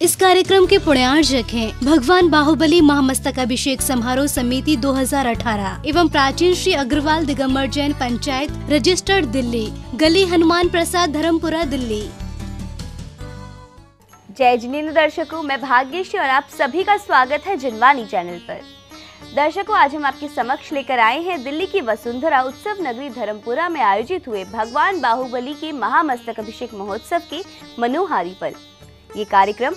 इस कार्यक्रम के पुण्यार्जक हैं भगवान बाहुबली महामस्तकाभिषेक समारोह समिति 2018 एवं प्राचीन श्री अग्रवाल दिगंबर जैन पंचायत रजिस्टर्ड दिल्ली, गली हनुमान प्रसाद, धर्मपुरा, दिल्ली। जय जिनेंद्र दर्शकों, मैं भाग्यश्री और आप सभी का स्वागत है जनवाणी चैनल पर। दर्शकों, आज हम आपके समक्ष लेकर आए हैं दिल्ली की वसुंधरा उत्सव नगरी धर्मपुरा में आयोजित हुए भगवान बाहुबली के महामस्तकाभिषेक महोत्सव के मनोहारी पल। ये कार्यक्रम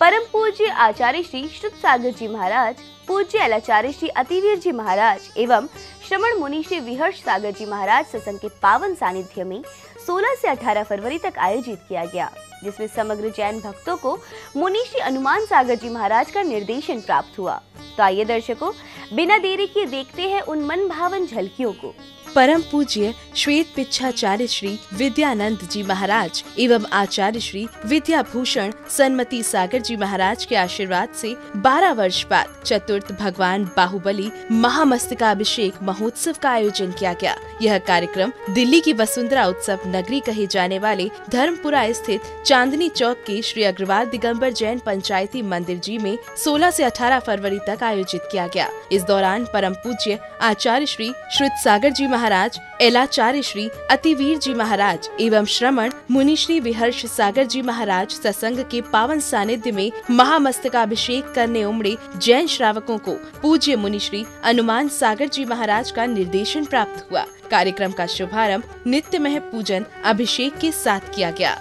परम पूज्य आचार्य श्री श्रुत सागर जी महाराज, पूज्य एलाचार्य श्री अतिवीर जी महाराज एवं श्रमण मुनि श्री विहर्ष सागर जी महाराज सत्संग के पावन सानिध्य में 16 से 18 फरवरी तक आयोजित किया गया, जिसमें समग्र जैन भक्तों को मुनि श्री हनुमान सागर जी महाराज का निर्देशन प्राप्त हुआ। तो आइए दर्शकों, बिना देरी किए देखते हैं उन मन भावन झलकियों को। परम पूज्य श्वेत पिच्छाचार्य श्री विद्यानंद जी महाराज एवं आचार्य श्री विद्याभूषण सन्मति सागर जी महाराज के आशीर्वाद से 12 वर्ष बाद चतुर्थ भगवान बाहुबली महामस्तकाभिषेक महोत्सव का आयोजन किया गया। यह कार्यक्रम दिल्ली की वसुंधरा उत्सव नगरी कहे जाने वाले धर्मपुरा स्थित चांदनी चौक के श्री अग्रवाल दिगंबर जैन पंचायती मंदिर जी में 16 से 18 फरवरी तक आयोजित किया गया। इस दौरान परम पूज्य आचार्य श्री श्रुत सागर जी महाराज, एलाचार्य श्री अतिवीर जी महाराज एवं श्रमण मुनि श्री विहर्ष सागर जी महाराज सत्संग के पावन सानिध्य में महामस्तकाभिषेक करने उमड़े जैन श्रावकों को पूज्य मुनि श्री हनुमान सागर जी महाराज का निर्देशन प्राप्त हुआ। कार्यक्रम का शुभारंभ नित्यमय पूजन अभिषेक के साथ किया गया।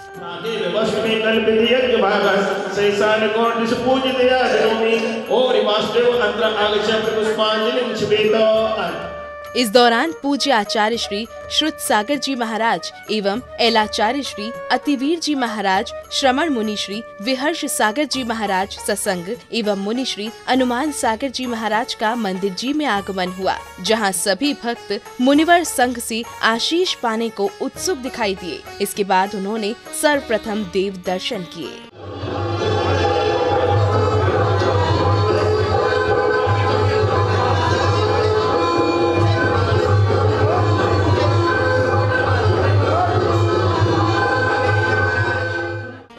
इस दौरान पूज्य आचार्य श्री श्रुत सागर जी महाराज एवं एलाचार्य श्री अतिवीर जी महाराज, श्रमण मुनि श्री विहर्ष सागर जी महाराज सत्संग एवं मुनि श्री हनुमान सागर जी महाराज का मंदिर जी में आगमन हुआ, जहां सभी भक्त मुनिवर संघ से आशीष पाने को उत्सुक दिखाई दिए। इसके बाद उन्होंने सर्वप्रथम देव दर्शन किए।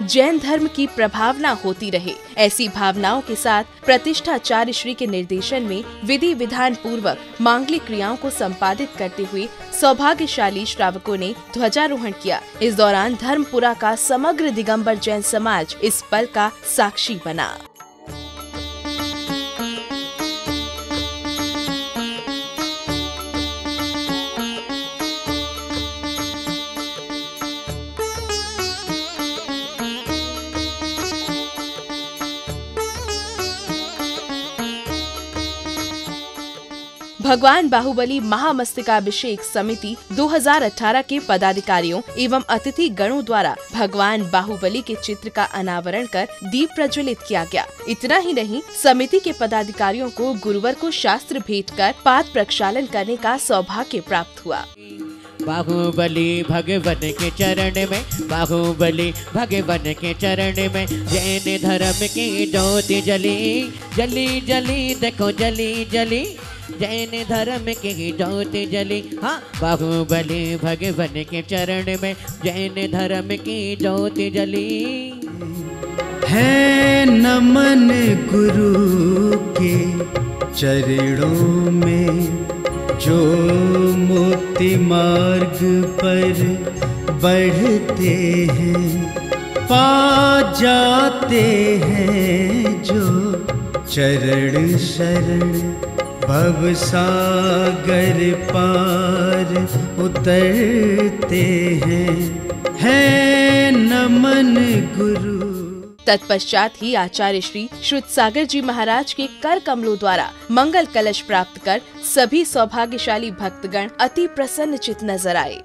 जैन धर्म की प्रभावना होती रहे, ऐसी भावनाओं के साथ प्रतिष्ठाचार्य श्री के निर्देशन में विधि विधान पूर्वक मांगलिक क्रियाओं को संपादित करते हुए सौभाग्यशाली श्रावकों ने ध्वजारोहण किया। इस दौरान धर्मपुरा का समग्र दिगंबर जैन समाज इस पल का साक्षी बना। भगवान बाहुबली महामस्तकाभिषेक समिति 2018 के पदाधिकारियों एवं अतिथि गणों द्वारा भगवान बाहुबली के चित्र का अनावरण कर दीप प्रज्वलित किया गया। इतना ही नहीं, समिति के पदाधिकारियों को गुरुवर को शास्त्र भेंट कर पाद प्रक्षालन करने का सौभाग्य प्राप्त हुआ। बाहुबली भगवान के चरण में, बाहुबली भगवान के चरण में जैन धर्म की ज्योति जली जली जली, देखो जली जली जैन धर्म की ज्योति जली। हाँ, बाहुबली भगवान के चरण में जैन धर्म की ज्योति जली। है नमन गुरु के चरणों में, जो मुक्ति मार्ग पर बढ़ते हैं, पा जाते हैं जो चरण शरण, भव सागर पार उतरते हैं, है नमन गुरु। तत्पश्चात ही आचार्य श्री श्रुत सागर जी महाराज के कर कमलों द्वारा मंगल कलश प्राप्त कर सभी सौभाग्यशाली भक्तगण अति प्रसन्न चित नजर आए।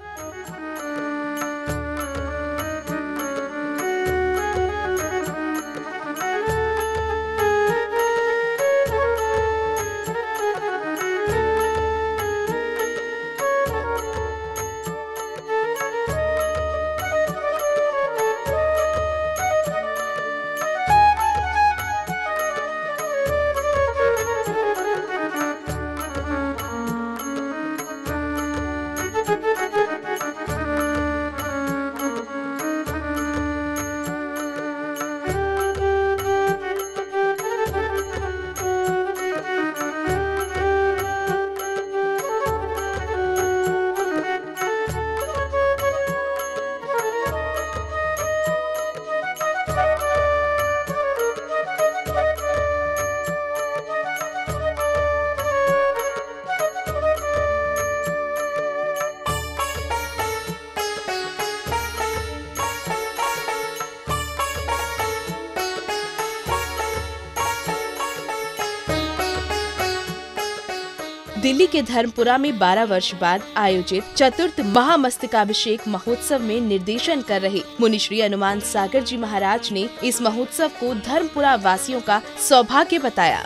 दिल्ली के धर्मपुरा में 12 वर्ष बाद आयोजित चतुर्थ महामस्तकाभिषेक महोत्सव में निर्देशन कर रहे मुनि श्री हनुमान सागर जी महाराज ने इस महोत्सव को धर्मपुरा वासियों का सौभाग्य बताया।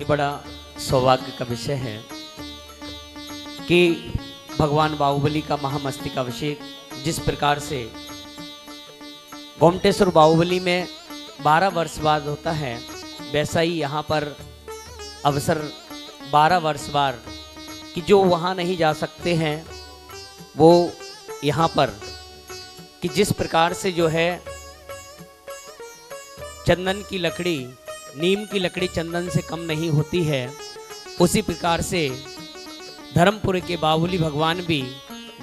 ये बड़ा सौभाग्य का विषय है कि भगवान बाहुबली का महामस्तकाभिषेक जिस प्रकार से गोमटेश्वर बाहुबली में 12 वर्ष बाद होता है, वैसा ही यहाँ पर अवसर 12 वर्ष बाद कि जो वहाँ नहीं जा सकते हैं वो यहाँ पर कि जिस प्रकार से जो है चंदन की लकड़ी, नीम की लकड़ी चंदन से कम नहीं होती है, उसी प्रकार से धर्मपुर के बाहुबली भगवान भी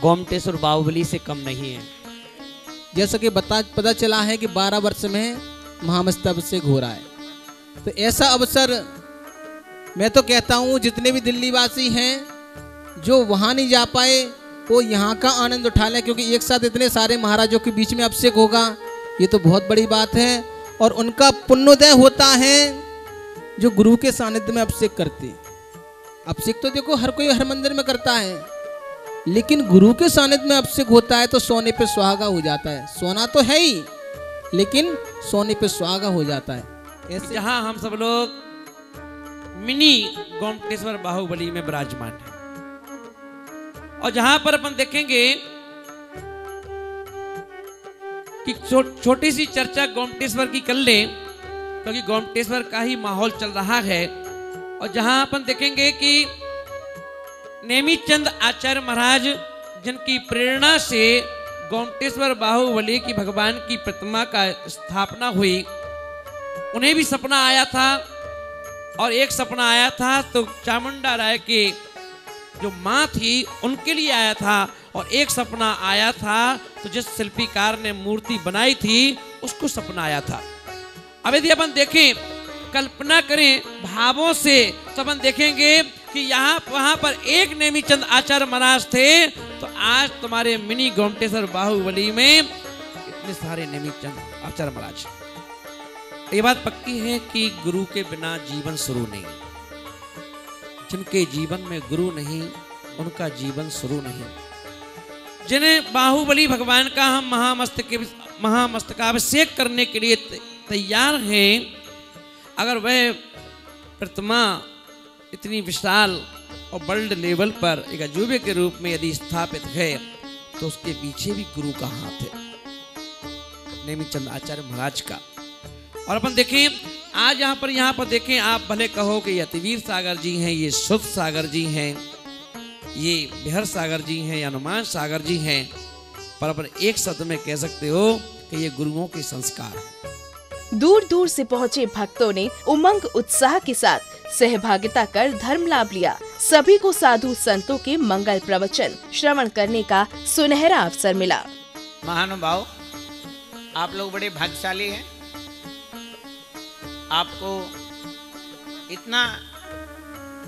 गोमटेश्वर बाहुबली से कम नहीं है। जैसा कि पता चला है कि 12 वर्ष में महामस्तकाभिषेक हो रहा है, तो ऐसा अवसर मैं तो कहता हूँ जितने भी दिल्ली वासी हैं जो वहाँ नहीं जा पाए वो यहाँ का आनंद उठा लें, क्योंकि एक साथ इतने सारे महाराजों के बीच में अभिषेक होगा, ये तो बहुत बड़ी बात है। और उनका पुण्योदय होता है जो गुरु के सानिध्य में अभिषेक करते। अभिषेक तो देखो हर कोई हर मंदिर में करता है, लेकिन गुरु के सानिध्य में अभिषेक होता है तो सोने पे सुहागा हो जाता है। सोना तो है ही, लेकिन सोने पे सुहागा हो जाता है। ऐसे जहां हम सब लोग मिनी गोमटेश्वर बाहुबली में विराजमान है, और जहां पर अपन देखेंगे कि छोटी सी चर्चा गोमटेश्वर की कर लें, क्योंकि गोमटेश्वर का ही माहौल चल रहा है। और जहां अपन देखेंगे कि नेमीचंद आचार्य महाराज जिनकी प्रेरणा से गोमटेश्वर बाहुबली की भगवान की प्रतिमा का स्थापना हुई, उन्हें भी सपना आया था। और एक सपना आया था तो चामुंडा राय के जो माँ थी उनके लिए आया था, और एक सपना आया था तो जिस शिल्पीकार ने मूर्ति बनाई थी उसको सपना आया था। अब यदि अपन देखें, कल्पना करें भावों से, तो अपन देखेंगे कि यहाँ वहां पर एक नेमीचंद आचार्य महाराज थे, तो आज तुम्हारे मिनी गोमटेश्वर बाहुबली में इतने सारे नेमीचंद आचार्य महाराज। ये बात पक्की है कि गुरु के बिना जीवन शुरू नहीं। जिनके जीवन में गुरु नहीं उनका जीवन शुरू नहीं। जिन्हें बाहुबली भगवान का हम महामस्तकाभिषेक करने के लिए तैयार हैं, अगर वह प्रतिमा इतनी विशाल और वर्ल्ड लेवल पर एक अजूबे के रूप में यदि स्थापित है, तो उसके पीछे भी गुरु का हाथ है, नेमीचंद आचार्य महाराज का। और अपन देखें आज यहाँ पर देखें, आप भले कहो कि ये अतिवीर सागर जी हैं, ये शुभ सागर जी हैं, ये बिहार सागर जी हैं, हनुमान सागर जी हैं, पर अपन एक शब्द में कह सकते हो कि ये गुरुओं के संस्कार हैं। दूर दूर से पहुँचे भक्तों ने उमंग उत्साह के साथ सहभागिता कर धर्म लाभ लिया। सभी को साधु संतों के मंगल प्रवचन श्रवण करने का सुनहरा अवसर मिला। महानुभाव, आप लोग बड़े भाग्यशाली हैं। आपको इतना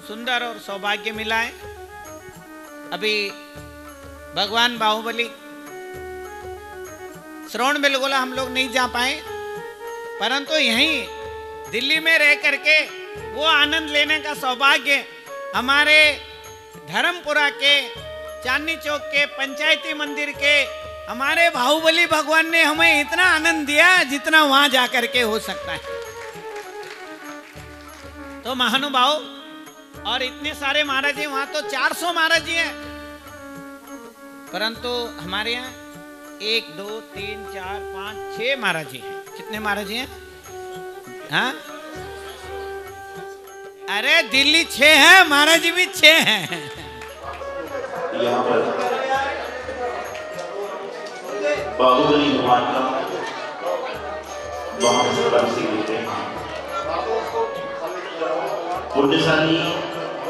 सुंदर और सौभाग्य मिला है। अभी भगवान बाहुबली श्रवण बेलगोला हम लोग नहीं जा पाए, परंतु यहीं दिल्ली में रह करके वो आनंद लेने का सौभाग्य हमारे धर्मपुरा के चांदनी चौक के पंचायती मंदिर के हमारे बाहुबली भगवान ने हमें इतना आनंद दिया जितना वहां जाकर के हो सकता है। तो महानुभाव, और इतने सारे महाराज जी, वहां तो 400 महाराज जी हैं, परंतु हमारे यहाँ 1 2 3 4 5 6 महाराज जी हैं। कितने महाराज जी हैं? हाँ, अरे दिल्ली 6 है, महाराज जी भी 6 हैं। यहाँ पर बाहुबली भगवान का महामस्तकाभिषेक देते हैं। पुण्यशाली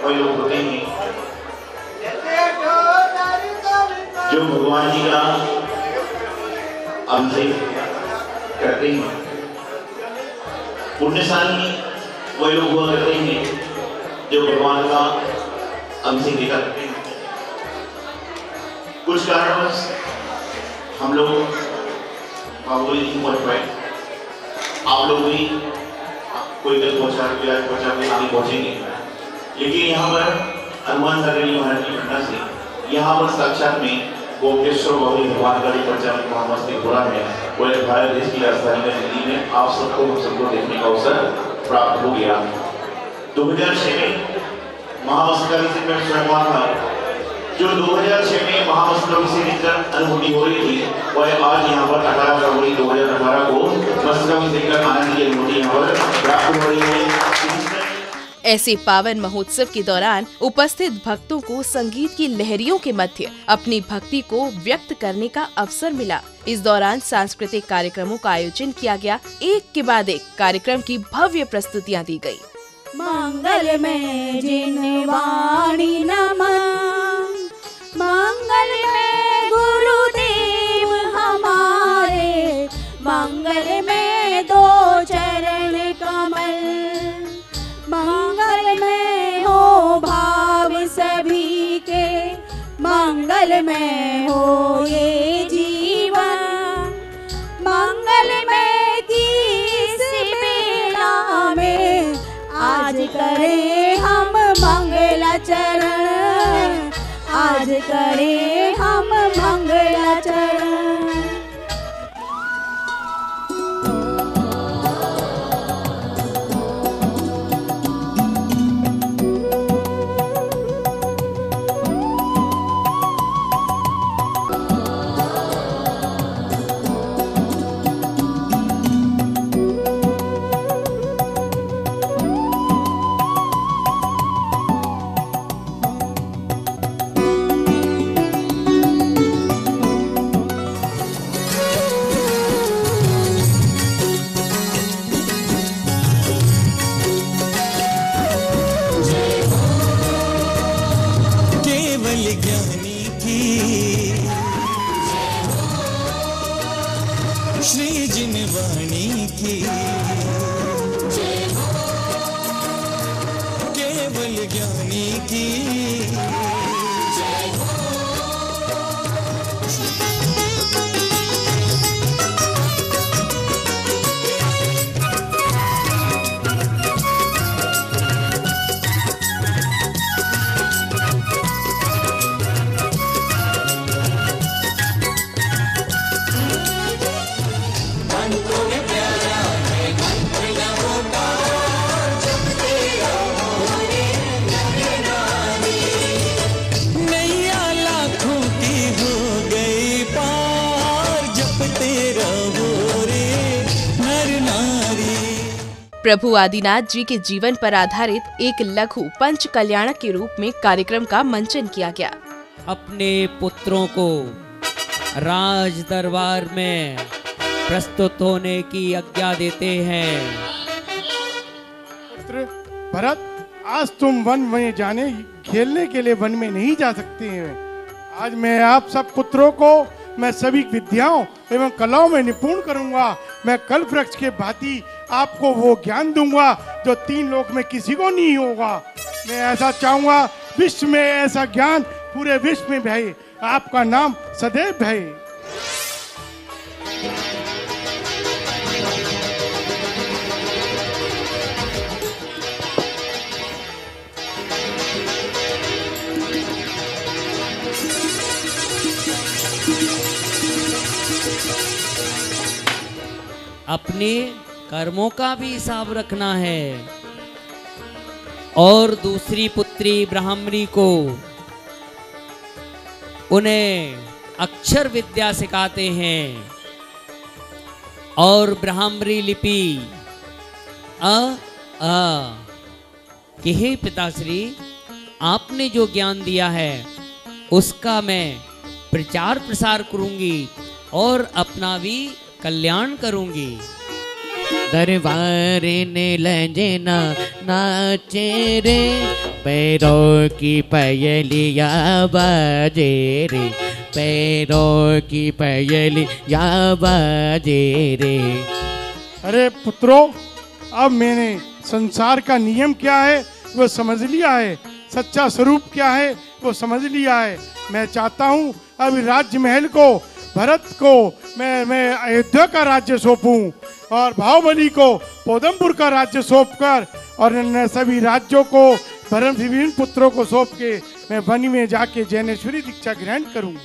वही लोग होते हैं जो भगवान जी का अभिषेक करते हैं। पुण्यशाली वही लोग हुआ करते हैं जो भगवान का अभिषेक करते हैं। कुछ कारणवश हम लोग बाहुबली जी पहुंच पाए। आप लोग भी कोई कल पहुंचा, कोई आज पहुंचा, कोई आगे पहुंचेंगे, लेकिन यहाँ पर हनुमान सागर जी महाराज की घटना से यहाँ पर साक्षात में गोपेश्वर बाहुबली भगवान का जो परिचालन महामस्तकाभिषेक है वो भारत देश की राजधानी में दिल्ली में आप सबको हम सबको देखने का अवसर प्राप्त हो गया। 2006 में महामस्तकाभिषेक में स्वयं वहाँ था। जो 2006 में महामस्तकाभिषेक की अनुभूति हो रही थी वह आज यहाँ पर 18 फरवरी 2018 को मस्तकाभिषेक का आनंद की अनुभूति यहाँ पर प्राप्त हो रही है। ऐसे पावन महोत्सव के दौरान उपस्थित भक्तों को संगीत की लहरियों के मध्य अपनी भक्ति को व्यक्त करने का अवसर मिला। इस दौरान सांस्कृतिक कार्यक्रमों का आयोजन किया गया। एक के बाद एक कार्यक्रम की भव्य प्रस्तुतियां दी गई। मंगल में जिन वाणी नमः, मंगल में गुरुदेव हमारे, मंगल में दो चरण कमल, मंगल में हो भाव सभी के, मंगल में हो ये जीवन, मंगल में किस बेला में आज करें हम मंगलाचरण, आज करें हम मंगलाचरण। श्री जिनवाणी की केवल ज्ञानी की प्रभु आदिनाथ जी के जीवन पर आधारित एक लघु पंच कल्याणक के रूप में कार्यक्रम का मंचन किया गया। अपने पुत्रों को राज दरबार में प्रस्तुत होने की आज्ञा देते हैं। पुत्र भरत, आज तुम वन में जाने खेलने के लिए वन में नहीं जा सकते हैं। आज मैं आप सब पुत्रों को मैं सभी विद्याओं एवं कलाओं में निपुण करूंगा। मैं कल वृक्ष के भांति आपको वो ज्ञान दूंगा जो तीन लोक में किसी को नहीं होगा। मैं ऐसा चाहूंगा विश्व में ऐसा ज्ञान पूरे विश्व में भये, आपका नाम सदैव भये। अपने कर्मों का भी हिसाब रखना है और दूसरी पुत्री ब्राह्मणी को उन्हें अक्षर विद्या सिखाते हैं और ब्राह्मणी लिपि कि हे पिताश्री, आपने जो ज्ञान दिया है उसका मैं प्रचार प्रसार करूंगी और अपना भी कल्याण करूंगी। दरबारे ने लंजना नाचे रे, पैरों की पयलिया बाजे रे, पैरों की पयलिया बाजे रे। अरे पुत्रों, अब मैंने संसार का नियम क्या है वो समझ लिया है, सच्चा स्वरूप क्या है वो समझ लिया है। मैं चाहता हूँ अब राज्य महल को भरत को मैं अयोध्या का राज्य सौंपूं और बाहुबली को पौदमपुर का राज्य सौंपकर और इन सभी राज्यों को परम विभिन्न पुत्रों को सौंप के मैं वन में जाके जैनेश्वरी दीक्षा ग्रहण करूं।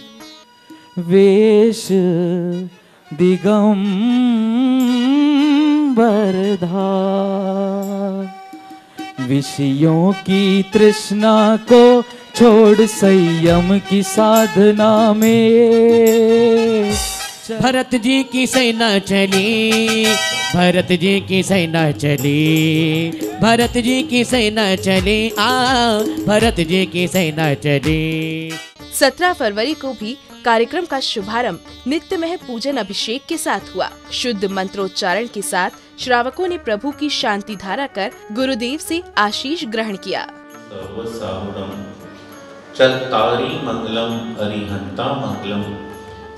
वेश दिगंबरधार, विषयों की तृष्णा को छोड़ संयम की साधना में भरत जी की सेना चली, भरत जी की सेना चली, भरत जी की सेना चली, भरत जी की सेना चली। 17 फरवरी को भी कार्यक्रम का शुभारंभ नित्यमय पूजन अभिषेक के साथ हुआ। शुद्ध मंत्रोच्चारण के साथ श्रावकों ने प्रभु की शांति धारा कर गुरुदेव से आशीष ग्रहण किया। चत्तारी मंगलम अरिहंता मंगलम,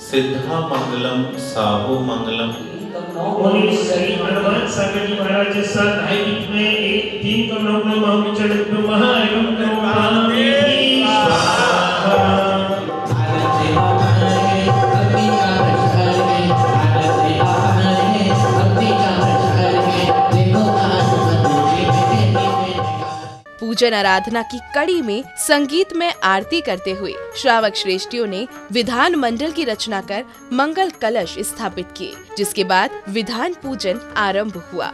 सिद्धा मंगलम साहु मंगलम। हनुमान सागर जी महाराज के साथ ढाई बीच में एक 3 कमलों में पूजन आराधना की कड़ी में संगीत में आरती करते हुए श्रावक श्रेष्ठियों ने विधान मंडल की रचना कर मंगल कलश स्थापित किए, जिसके बाद विधान पूजन आरंभ हुआ।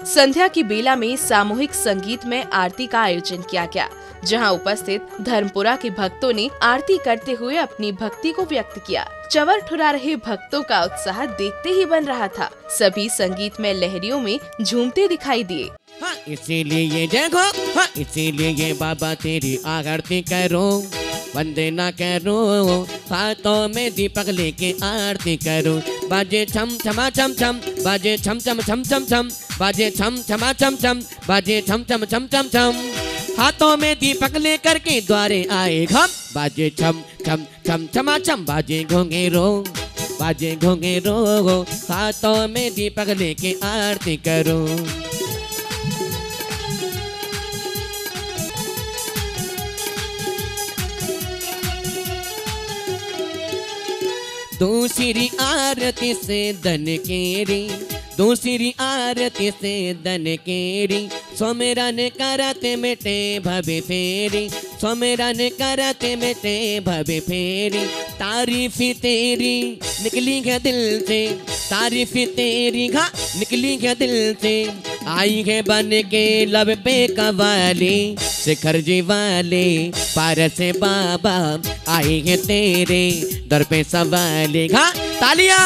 संध्या की बेला में सामूहिक संगीत में आरती का आयोजन किया गया, जहां उपस्थित धर्मपुरा के भक्तों ने आरती करते हुए अपनी भक्ति को व्यक्त किया। चवर ठुरा रहे भक्तों का उत्साह देखते ही बन रहा था। सभी संगीत में लहरियों में झूमते दिखाई दिए। हाँ, इसीलिए ये जगो, हाँ, इसीलिए ये बाबा तेरी आरती करो, वंदना करो, हाथों में दीपक लेके आरती करो। बाजे छम छमा छम छम, बाजे छम छम छम छम छम, बाजे छम छमा छम छम, बाजे छम छम छम छम छम। हाथों में दीपक लेकर के द्वारे आए घम, बाजे छम छम छम छमा छम, बाजे घोंघेरो, बाजे घोंघेरो, हाथों में दीपक लेके आरती करो। दूसरी आरती से धन केरी, दूसरी आरती से धन केरी, सोमेरन करते मिटे भवे फेरी, सोमेरन करते मिटे भवे फेरी। तारीफ तेरी निकली है दिल से, तारीफ तेरी घा निकली है दिल से। आई है बन के लब पे कवाली, शिखर जी वाले पार से बाबा आई है तेरे दर पे सवाली। घा तालियां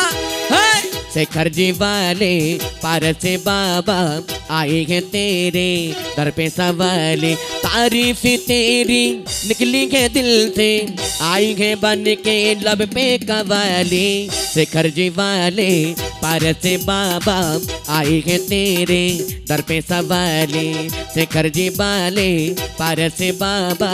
है शेखर जी वाले पार से बाबा आए हैं तेरे दर पे सवाले। तारीफ तेरी निकली है दिल से, आई है बन के लब पे कवाले। शेखर जी वाले पार से बाबा आए हैं तेरे दर पे सवाले। शेखर जी वाले पार से बाबा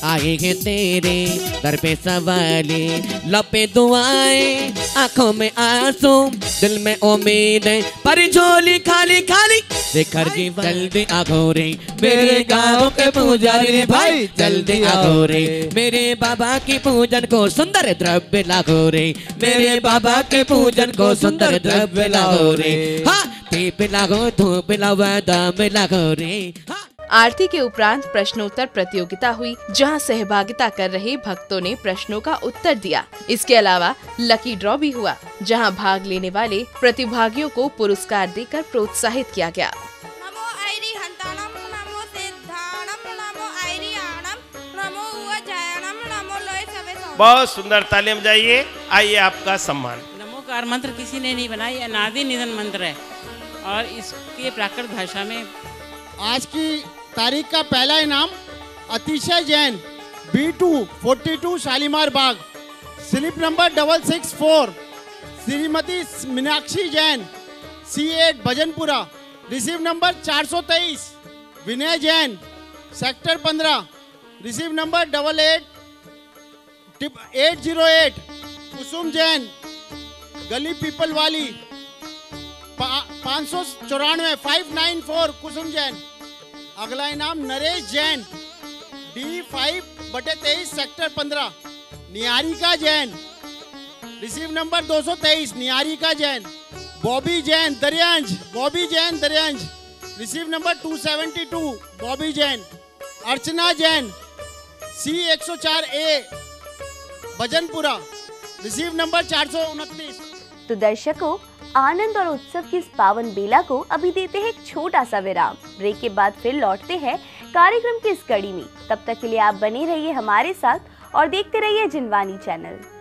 आए हैं तेरे दर पे सवाले। लपे दुआएं आंखों में आंसू दिल में उम्मीद है पर झोली खाली खाली। शेखर जी जल्दी आगो रे मेरे गाँव के पुजारी रे भाई, जल्दी आगो रे मेरे बाबा की पूजन को सुंदर द्रव्य लागो रे, मेरे बाबा के पूजन को सुंदर द्रव्य लागो रे। हाँ दीप लागो धूप लावा दाम लागो रे। हाँ। आरती के उपरांत प्रश्नोत्तर प्रतियोगिता हुई, जहां सहभागिता कर रहे भक्तों ने प्रश्नों का उत्तर दिया। इसके अलावा लकी ड्रॉ भी हुआ, जहां भाग लेने वाले प्रतिभागियों को पुरस्कार देकर प्रोत्साहित किया गया। बहुत सुंदर, तालियां बजाइए। आइए आपका सम्मान। नमोकार मंत्र किसी ने नहीं बनाया, अनादि निधन मंत्र है और इसके प्राकृत भाषा में आज की तारीख का पहला इनाम Atishay Jain B2 42 Shalimar Bagh, slip number 664 Shrimati Meenakshi Jain C8 Bhajanpura, receive number 423 Vinay Jain sector 15, receive number 808 Kusum Jain गली पीपल वाली 594 कुसुम जैन। अगला इनाम Naresh Jain D5/23 sector 15 Niharika Jain, receive number 223 Niharika Jain. Bobby Jain Daryaganj, receive number 272 Bobby Jain. Archana Jain C104A Bhajanpura, receive number 429। तो दर्शकों, आनंद और उत्सव की इस पावन बेला को अभी देते हैं एक छोटा सा विराम। ब्रेक के बाद फिर लौटते हैं कार्यक्रम की इस कड़ी में। तब तक के लिए आप बने रहिए हमारे साथ और देखते रहिए जिनवानी चैनल।